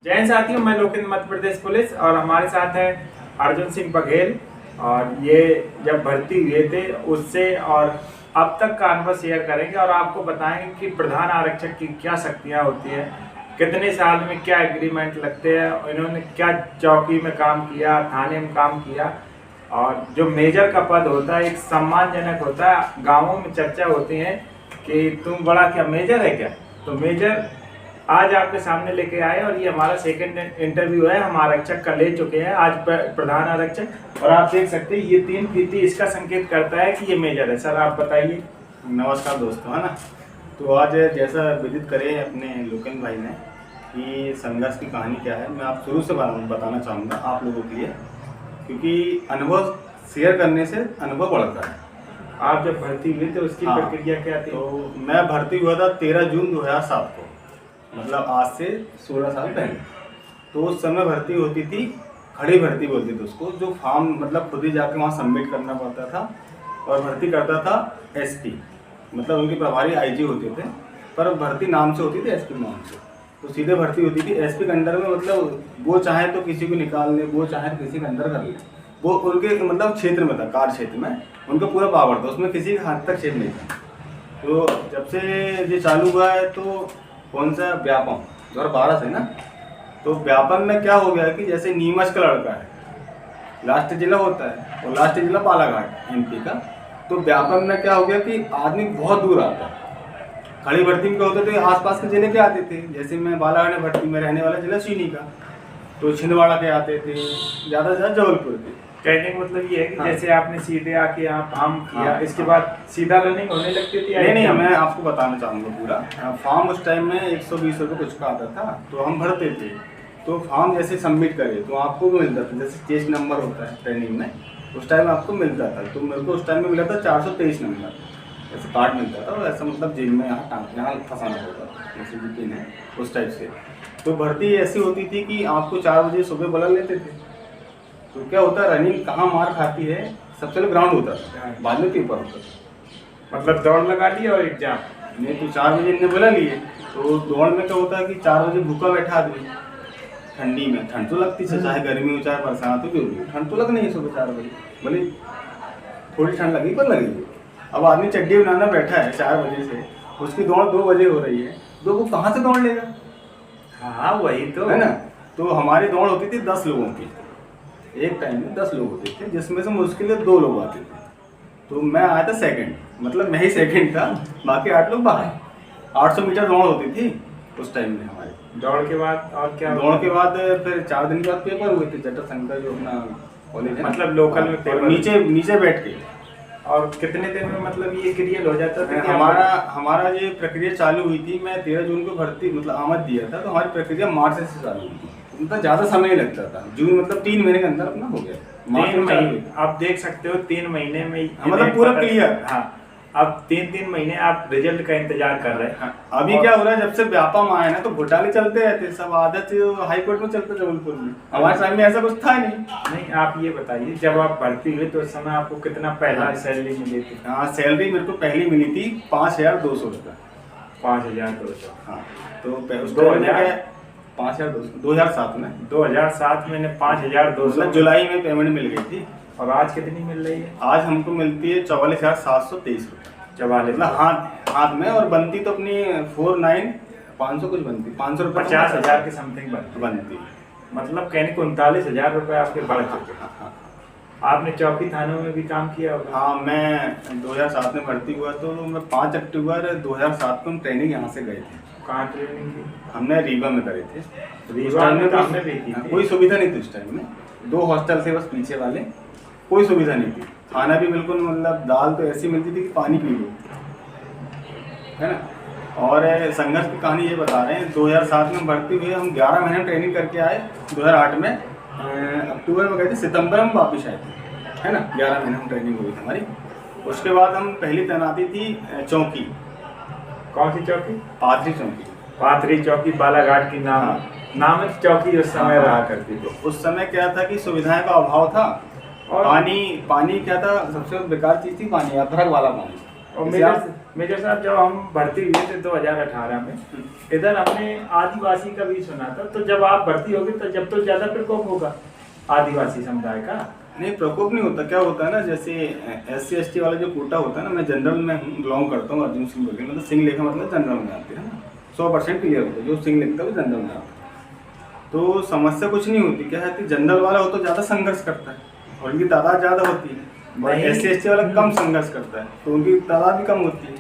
जय साथियों, मैं लोकेंद्र मध्य प्रदेश पुलिस और हमारे साथ है अर्जुन सिंह बघेल। और ये जब भर्ती हुए थे उससे और अब तक का अनुभव शेयर करेंगे और आपको बताएंगे कि प्रधान आरक्षक की क्या शक्तियां होती है, कितने साल में क्या एग्रीमेंट लगते हैं, इन्होंने क्या चौकी में काम किया, थाने में काम किया। और जो मेजर का पद होता है एक सम्मानजनक होता है। गाँवों में चर्चा होती है कि तुम बड़ा क्या मेजर है क्या, तो मेजर आज आपके सामने लेके आए और ये हमारा सेकंड इंटरव्यू है। हम आरक्षक का ले चुके हैं आज प्रधान आरक्षक, और आप देख सकते हैं ये 3 फीती इसका संकेत करता है कि ये मेजर है। सर आप बताइए। नमस्कार दोस्तों, है ना। तो आज जैसा विदित करे अपने लोकेंद्र भाई ने कि संघर्ष की कहानी क्या है, मैं आप शुरू से बताना चाहूँगा आप लोगों के लिए, क्योंकि अनुभव शेयर करने से अनुभव बढ़ता है। आप जब भर्ती हुए थे उसकी प्रक्रिया क्या थी? तो मैं भर्ती हुआ था 13 जून 2007 को, मतलब आज से 16 साल पहले। तो उस समय भर्ती होती थी, खड़ी भर्ती बोलते थे उसको, जो फॉर्म मतलब खुद ही जाके वहाँ सबमिट करना पड़ता था। और भर्ती करता था एसपी, मतलब उनके प्रभारी आईजी होते थे, पर भर्ती नाम से होती थी एसपी नाम से। तो सीधे भर्ती होती थी एसपी के अंडर में, मतलब वो चाहे तो किसी को निकाल ले, वो चाहे तो किसी के अंदर कर ले। वो उनके मतलब क्षेत्र में था, कार्य क्षेत्र में उनका पूरा पावर था, उसमें किसी का हाथ तक क्षेत्र नहीं था। तो जब से ये चालू हुआ है तो कौन सा व्यापम 2012 से ना, तो व्यापम में क्या हो गया कि जैसे नीमच का लड़का है, लास्ट जिला होता है और लास्ट जिला बालाघाट एमपी का। तो व्यापम में क्या हो गया कि आदमी बहुत दूर आता है। खड़ी भर्ती में क्या होते थे, आसपास के जिले के आते थे। जैसे मैं बालाघाट भर्ती में रहने वाला जिला सीनी का, तो छिंदवाड़ा के आते थे, ज़्यादा से ज़्यादा जबलपुर के। कहने का मतलब ये है कि जैसे आपने सीधे आके यहाँ फॉर्म किया, इसके बाद सीधा रनिंग होने लगती थी? नहीं, मैं आपको बताना चाहूँगा पूरा। फॉर्म उस टाइम में 120 रुपये कुछ का आता था, तो हम भरते थे। तो फॉर्म जैसे सबमिट करे तो आपको भी मिलता था, जैसे चेस्ट नंबर होता है ट्रेनिंग में, उस टाइम आपको मिलता था। तो मेरे को उस टाइम में मिला था 423 नंबर, जैसे कार्ड मिलता था, और ऐसा मतलब जेल में यहाँ फंसाना होता था, जैसे भी पिन है उस टाइप से। तो भर्ती ऐसी होती थी कि आपको 4 बजे सुबह बुला लेते थे। तो क्या होता है, रनिंग कहाँ मार खाती है, सबसे पहले ग्राउंड होता था, बाद में पेपर होता था। मतलब दौड़ लगा ली और एग्जाम नहीं, तो 4 बजे इन्हें बुला लिए। तो दौड़ में क्या होता है कि 4 बजे भूखा बैठा आदमी, ठंडी में ठंड तो लगती है, चाहे गर्मी हो चाहे बरसात हो, जो ठंड तो लगनी है सुबह 4 बजे, भले थोड़ी ठंड लगी पर लगेगी। अब आदमी चड्डी बनाना बैठा है 4 बजे से, उसकी दौड़ 2 बजे हो रही है, तो वो कहाँ से दौड़ लेगा? हाँ वही तो है ना। तो हमारी दौड़ होती थी 10 लोगों की, एक टाइम में 10 लोग होते थे, जिसमें से मुश्किल से 2 लोग आते थे। तो मैं आया था सेकंड, मतलब मैं ही सेकंड था, बाकी 8 लोग बाहर। 800 मीटर दौड़ होती थी उस टाइम में हमारी। दौड़ के बाद और क्या? दौड़ के बाद फिर 4 दिन के बाद पेपर हुए थे, जटा शंकर जो अपना कॉलेज है, मतलब लोकल में पेपर, नीचे बैठ के। और कितने दिन में मतलब ये क्लियर हो जाता था? हमारा ये प्रक्रिया चालू हुई थी, मैं 13 जून को भर्ती मतलब आमद दिया था, तो हमारी प्रक्रिया मार्च से चालू हुई थी। उनका ज़्यादा समय नहीं लगता था, जून मतलब 3 महीने के अंदर अपना हो गया। 3 महीने आप देख सकते हो, 3 महीने में मतलब पूरा क्लियर। हाँ, अब 3 महीने आप रिजल्ट का इंतजार कर रहे हैं। हाँ, अभी क्या हो रहा है, जब से व्यापम आया ना तो घोटाले चलते रहते, सब आदत हाई कोर्ट में चलते जबलपुर में। हमारे टाइम में ऐसा कुछ था नहीं। आप ये बताइए, जब आप भर्ती हुए तो उस समय आपको कितना पहला सैलरी मिली थी? हाँ, सैलरी मेरे को पहली मिली थी 5200 रुपये। 5200? हाँ, तो 5200 2007 में 2007 में 5200 जुलाई में पेमेंट मिल गई थी। और आज कितनी मिल रही है? आज हमको मिलती है 44,723 रुपये। 44 मतलब हाथ में, और बनती तो अपनी 49,500 कुछ बनती, 500 रुपये, 50,000 के समथिंग बनती। मतलब कहने को 39,000 रुपये आपके बढ़ चुके। हाँ। आपने चौकी थानों में भी काम किया होगा? हाँ, मैं 2007 में भर्ती हुआ, तो मैं 5 अक्टूबर 2007 को हम ट्रेनिंग यहाँ से गए थे। कहाँ ट्रेनिंग की? हमने रीवा में करे थे। रीवा में तो हमने भी की थी। कोई सुविधा नहीं थी उस टाइम में, 2 हॉस्टल थे बस पीछे वाले, कोई सुविधा नहीं थी। खाना भी बिल्कुल मतलब दाल तो ऐसी मिलती थी कि पानी पी लो, है ना। और संघर्ष की कहानी ये बता रहे हैं, 2007 में भर्ती हुए, हम 11 महीने ट्रेनिंग करके आए। 2008 में अक्टूबर में गए थे, सितंबर में वापिस आए थे, है ना। 11 महीने हम ट्रेनिंग हुई थी हमारी। उसके बाद हम पहली तैनाती थी चौकी। कौन सी चौकी? पाथरी चौकी। पाथरी चौकी बालाघाट की नामित चौकी उस समय रहा करती थी। उस समय क्या था कि सुविधाएं का अभाव था, और पानी क्या था, सबसे बेकार चीज़ थी पानी, अदरक वाला पानी। और मेजर साहब जब हम भर्ती हुए थे 2018 में, इधर हमने आदिवासी का भी सुना था, तो जब आप भर्ती होगे तो जब तो ज्यादा प्रकोप होगा आदिवासी समुदाय का। नहीं, प्रकोप नहीं होता। क्या होता है ना, जैसे SC ST वाला जो कोटा होता है ना, मैं जनरल में बिलोंग करता हूँ, अर्जुन सिंह बघेल, मतलब सिंह लेखा मतलब जनरल में आते हैं ना, 100% क्लियर होता है, जो सिंह लिखता है वो जनरल में आता है। तो समस्या कुछ नहीं होती। क्या है, जनरल वाला हो तो ज़्यादा संघर्ष करता है और उनकी तादाद ज़्यादा होती है, और SC ST वाला कम संघर्ष करता है तो उनकी तादाद भी कम होती है।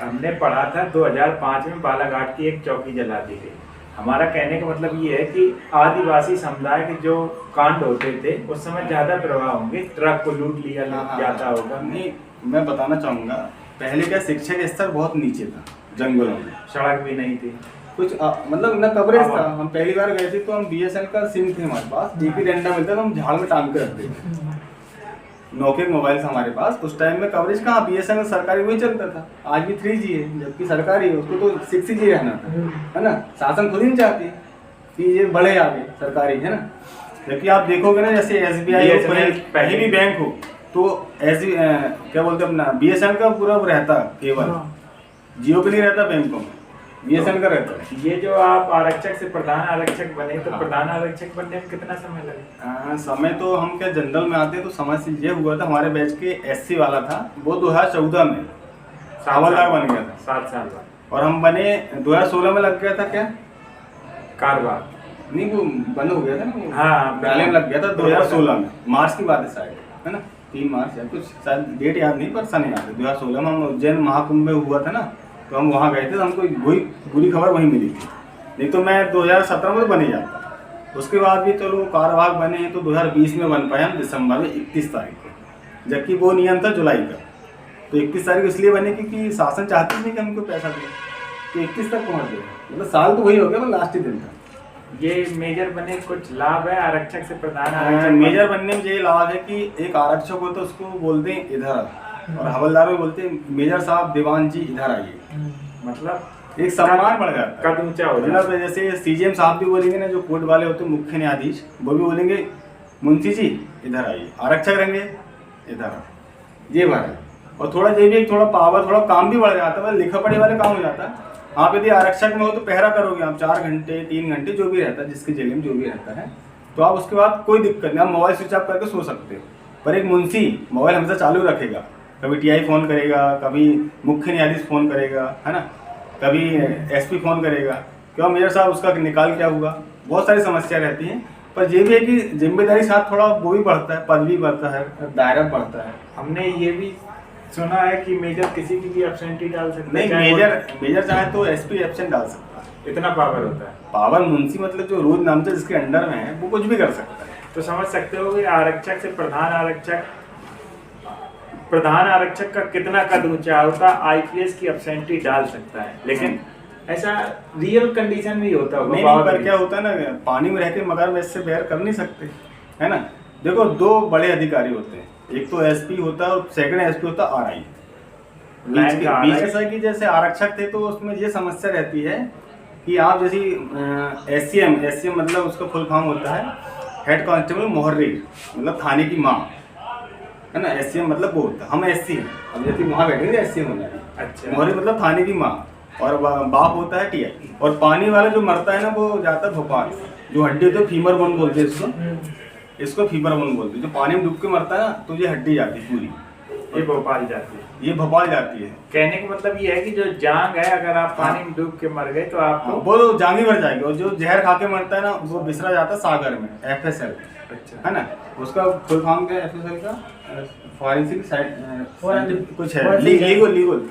हमने पढ़ा था 2005 में बालाघाट की एक चौकी जला दी गई। हमारा कहने का मतलब ये है कि आदिवासी समुदाय के जो कांड होते थे उस समय ज्यादा प्रभाव होंगे, ट्रक को लूट लिया जाता होगा। नहीं, मैं बताना चाहूँगा, पहले क्या शिक्षा का स्तर बहुत नीचे था, जंगलों में सड़क भी नहीं थी कुछ मतलब ना कवरेज था। हम पहली बार गए थे तो हम BSNL का सिम थे हमारे पास, एक ही डंडा मिलता था, हम झाड़ में टांग के रखते थे। नोकिया मोबाइल था हमारे पास उस टाइम में। कवरेज कहाँ, BSNL सरकारी वही चलता था। आज भी 3G है, जबकि सरकारी है, उसको तो 6G रहना था, है ना। शासन खुद ही नहीं चाहती कि ये बढ़े आगे, सरकारी है ना। जबकि आप देखोगे ना, जैसे SBI हो, कहीं भी बैंक हो, तो क्या बोलते अपना BSNL का पूरा रहता केवल, जियो के लिए रहता बैंकों में, BSNL का रहता है। ये जो आप आरक्षक से प्रधान आरक्षक बने, तो प्रधान आरक्षक बनने में कितना समय लगा? समय तो हम क्या जनरल में आते हैं तो समय से ये हुआ था, हमारे बैच के SC वाला था, वो 2014 में हवलदार बन गया था, 7 साल बाद। और हम बने 2016 में लग गया था क्या कारवार नहीं, वो बंद हो गया था ना, हाँ, पहले में लग गया था 2016 में, मार्च की बात है शायद, है ना, 3 मार्च या कुछ, शायद डेट याद नहीं पर सन याद है। 2016 में हम उज्जैन महाकुंभ में हुआ था ना, तो हम वहाँ गए थे, तो हमको वही बुरी खबर वहीं मिली थी। नहीं तो मैं 2017 में तो बन ही जाता। उसके बाद भी चलो कार्यवाहक बने हैं, तो 2020 में बन पाए हम दिसंबर में 31 तारीख को, जबकि वो नियम था जुलाई का। तो 31 तारीख इसलिए बने क्योंकि शासन चाहती नहीं कि हमको पैसा दें, तो 31 तक पहुँच गए। मतलब साल तो वही हो गया, पर लास्ट ही दिन था। ये मेजर बने कुछ लाभ है आरक्षक से प्रधान आरक्षक? मेजर बनने में ये लाभ है कि एक आरक्षक हो तो उसको बोलते हैं इधर, और हवलदार में बोलते हैं मेजर साहब दीवान जी इधर आइए, मतलब एक सम्मान बढ़ जाता है, कद ऊंचा हो जाता है। मतलब जैसे CGM साहब भी बोलेंगे ना, जो कोर्ट वाले होते हैं मुख्य न्यायाधीश, वो भी बोलेंगे मुंशी जी इधर आइए, आरक्षक रहेंगे इधर, ये बात है। और थोड़ा ये भी थोड़ा पावर, थोड़ा काम भी बढ़ जाता है, लिखा पढ़ी वाले काम हो जाता है। आप यदि आरक्षक में हो तो पहरा करोगे आप 4 घंटे 3 घंटे जो भी रहता है, जिसके जेल में जो भी रहता है, तो आप उसके बाद कोई दिक्कत नहीं, आप मोबाइल स्विच ऑफ करके सो सकते हो। पर एक मुंशी मोबाइल हमेशा चालू रखेगा, कभी TI फ़ोन करेगा, कभी मुख्य न्यायाधीश फ़ोन करेगा, है ना, कभी SP फ़ोन करेगा, क्यों मेजर साहब उसका निकाल क्या हुआ, बहुत सारी समस्या रहती हैं। पर ये भी है कि जिम्मेदारी साथ थोड़ा वो भी बढ़ता है, पद भी बढ़ता है, दायरा बढ़ता है। हमने ये भी सुना है कि मेजर किसी की भी एब्सेंटी डाल सकते हैं। नहीं, मेजर चाहे तो SP एब्सेंट डाल सकता है, इतना पावर होता है। पावर मुंशी मतलब जो रोज नामचा जिसके अंडर में है वो कुछ भी कर सकता है। तो समझ सकते हो कि आरक्षक से प्रधान आरक्षक का कितना कद ऊंचा होता, IPS की एब्सेंटी डाल सकता है, लेकिन ऐसा रियल कंडीशन भी होता होगा। नहीं, पर क्या होता है ना, पानी में रह के मगरमच्छ से बैर कर नहीं सकते, है ना। देखो 2 बड़े अधिकारी होते हैं, एक तो SP होता है और सेकंड SP होता है RI। बीच ऐसा कि जैसे आरक्षक थे तो उसमें ये समस्या रहती है कि आप जैसे SCM मतलब उसका फुल फॉर्म होता है हेड कांस्टेबल मोहर्री, मतलब थाने की माँ, है ना। SCM मतलब वो होता है, हम SC हैं, अब जैसे वहाँ बैठेंगे SCM हो जाएगा। अच्छा। मोहर्री मतलब थाने की माँ, और बाप होता है TI। और पानी वाला जो मरता है ना वो जाता है भोपाल, जो हड्डी होती है फीमर बोन बोलते हैं इसको फीमर बोन बोलते हैं। जो पानी में डूब के मरता है ना तो ये हड्डी जाती है पूरी, ये भोपाल जाती है। ये भोपाल जाती है। कहने का मतलब ये है कि जो जांग है, अगर आप पानी में डूब के मर गए तो आपको वो तो जांग ही भर जाएगी, और जो जहर खा के मरता है ना वो बिसरा जाता है सागर में, FSL, अच्छा, है ना। उसका फुल फॉर्म क्या है FSL का? फॉरेंसिक साइंटिफिक कुछ है, लीगल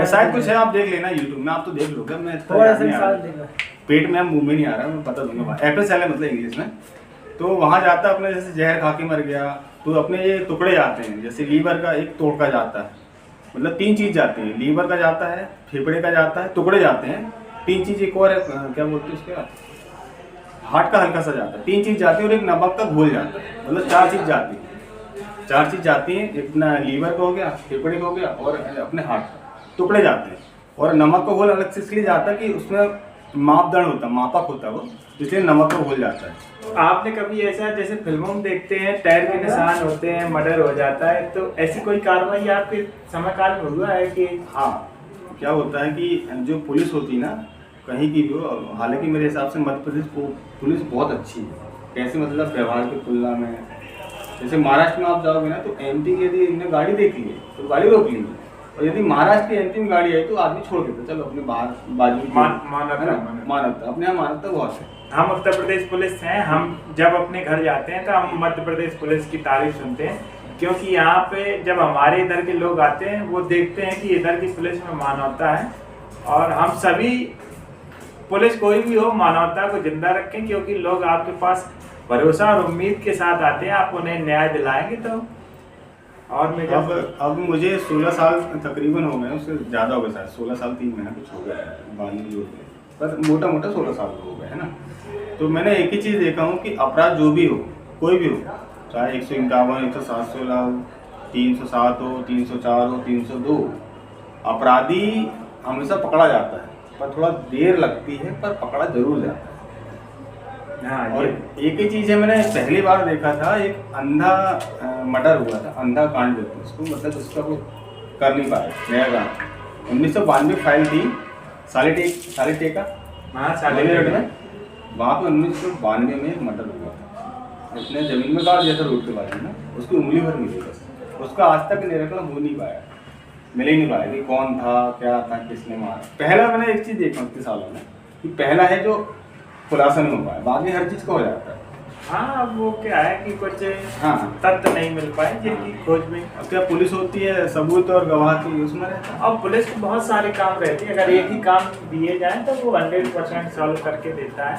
शायद कुछ है, आप देख लेना YouTube में, आप तो देख लोगे, मैं पेट में मुंह में नहीं आ रहा, मैं बता दूंगा। FSL है मतलब इंग्लिश में। तो वहाँ जाता है अपने, जैसे जहर खा के मर गया तो अपने ये टुकड़े जाते हैं, जैसे लीवर का एक तोड़का जाता है, मतलब 3 चीज़ जाती है, लीवर का जाता है, फेफड़े का जाता है, टुकड़े जाते हैं, 3 चीज़ एक और है, क्या बोलते हैं उसके, हार्ट का हल्का सा जाता है, 3 चीज़ जाती है, और एक नमक का घोल जाता है, मतलब 4 चीज़ जाती है। 4 चीज़ जाती हैं, एक अपना लीवर का हो गया, फेफड़े का हो गया, और अपने हार्ट का टुकड़े जाते हैं। और नमक का घोल अलग से इसलिए जाता है कि उसमें मापदंड होता, मापक होता वो, इसलिए नमक को भूल जाता है। आपने कभी ऐसा, जैसे फिल्मों में देखते हैं टायर के निशान होते हैं, मर्डर हो जाता है, तो ऐसी कोई कार्रवाई आपके समय काल में हुआ है कि? हाँ, क्या होता है कि जो पुलिस होती है ना, कहीं की भी हो, हालांकि मेरे हिसाब से मध्य प्रदेश पुलिस बहुत अच्छी है। कैसे मतलब व्यवहार की तुलना में, जैसे महाराष्ट्र में आप जाओगे ना तो एमपी की यदि इन्हें गाड़ी देख ली तो गाड़ी रोक लेंगे, और यदि महाराष्ट्र की एमपी में गाड़ी आई तो आदमी छोड़ देते, चलो अपने बाहर बाजू की मानवता, अपने यहाँ मानवता बहुत है। हम उत्तर प्रदेश पुलिस हैं, हम जब अपने घर जाते हैं तो हम मध्य प्रदेश पुलिस की तारीफ सुनते हैं, क्योंकि यहाँ पे जब हमारे इधर के लोग आते हैं वो देखते हैं कि इधर की पुलिस में मानवता है, और हम सभी पुलिस कोई भी हो मानवता को जिंदा रखें, क्योंकि लोग आपके पास भरोसा और उम्मीद के साथ आते हैं, आप उन्हें न्याय दिलाएंगे तो। और मैं अब मुझे 16 साल तकरीबन हो गए, उससे ज़्यादा हो गए शायद 16 साल 3 महीना कुछ हो गया है बाद में जो, पर मोटा मोटा 16 साल हो गए है ना। तो मैंने एक ही चीज़ देखा हूँ कि अपराध जो भी हो, कोई भी हो, चाहे 151, 116, 307 हो, 304 हो, 302, अपराधी हमेशा पकड़ा जाता है, पर थोड़ा देर लगती है, पर पकड़ा जरूर जाता है। हाँ, और एक ही चीज़ है, मैंने पहली बार देखा था, एक अंधा मर्डर हुआ था, अंधा कांड बोलते हैं उसको, मतलब उसका वो कर नहीं पाया, नया कांड 1992 फाइल थी साले टेका में, वहाँ पे 1992 में एक मर्डर हुआ था। उसने जमीन में गाड़ दिया था रोड के बाजू में, उसकी उंगली भर मिली, बस उसका आज तक निराकरण हो नहीं पाया, मिल ही नहीं पाया कि कौन था, क्या था, किसने मारा। पहला मैंने एक चीज़ देखा इतने सालों में कि पहला है जो खुलासा नहीं हो पाया, बाकी हर चीज़ का हो जाता है। हाँ, वो क्या है कि कुछ तथ्य नहीं मिल पाए जिनकी खोज में। अब क्या पुलिस होती है, सबूत और गवाह की उसमें रहता है। अब पुलिस को बहुत सारे काम रहते हैं, अगर एक ही काम दिए जाए तो वो 100% सॉल्व करके देता है।